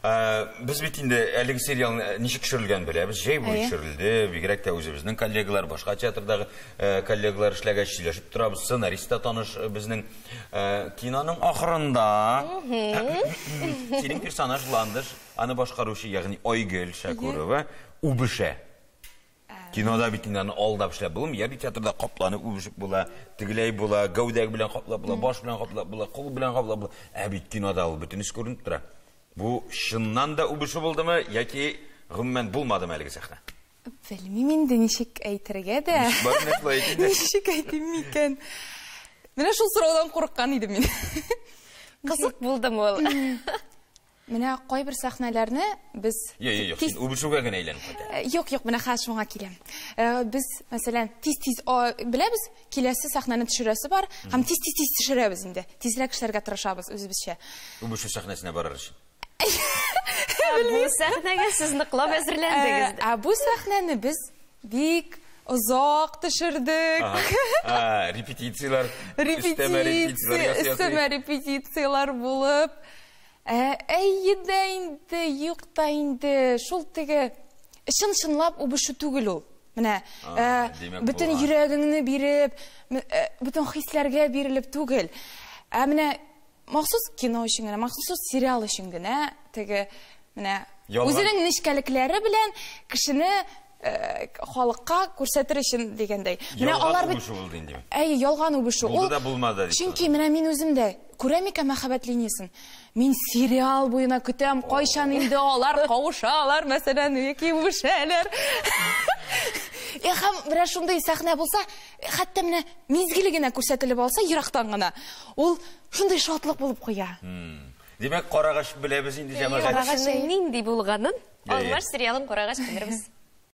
Біз бит инде әлеге сериал ничек төшерелгән беләбез. Җәй буе төшерелде. Бигрәк тә үзебезнең коллегалар, башка театрдагы коллегалар эшләгәч сөйләшеп торабыз. Сценарист та таныш безнең киноның ахырында. Синең персонажландыр, аны башкаручы, ягъни Айгөл Шакурова үбешә. Кинода бит инде алдап эшләп булмый, я бит театрда капланып үбешеп була, тегеләй була, гәүдәг белән каплап була, баш белән каплап була, кул белән каплап була. Бит кинода ул бөтенесе күренеп тора. Бу чыннан да үбеше булдымы, яки гомумән булмадымы әлеге сәхнә? Белмим инде ничек әйтергә дә. Ничек әйтим микән? Менә шул сораудан курыккан идем мин. Кызык булдымы ул? Менә кайбер сәхнәләрне без Юк, син үбешүгә генә әйләнеп кайта. Юк, менә хәзер шуңа киләм. Без, мәсәлән, тиз-тиз беләбез, киләсе сәхнәне төшерәсе бар, һәм тиз-тиз төшерәбез инде. Тизрәк эшләргә тырышабыз үзебезчә. Үбешү сәхнәсенә барыр өчен. Бу сәхнәгә сез ныклап әзерләндегез. Бу сәхнәне без бик озак төшердек. Репетициялар, өстәмә репетициялар булып. Әйдә инде, юк та инде, шул теге чын-чынлап үбешү түгел ул. Менә бөтен йөрәгеңне биреп, бөтен хисләргә бирелеп түгел. Менә махсус кино өчен генә, махсус сериал өчен генә теге менә үзенең нечкәлекләре белән кешене халыкка күрсәтер өчен дигәндәй. Менә алар бит ялган үбешү. Ул да булмады. Чөнки менә мин үзем дә күрәм икән мәхәббәт линиясын. Мин сериал буена көтәм, кайчан инде алар кавышалар, мәсәлән, яки үбешәләр. Һәм менә шундый сәхнә булса, хәтта менә мизгеле генә күрсәтелеп алса, ерактан гына, ул шундый шатлык булып куя. Димәк, карагач беләбез инде җәмәгать. Карагачның нинди булганын, Алмаш сериалын карагач белербез.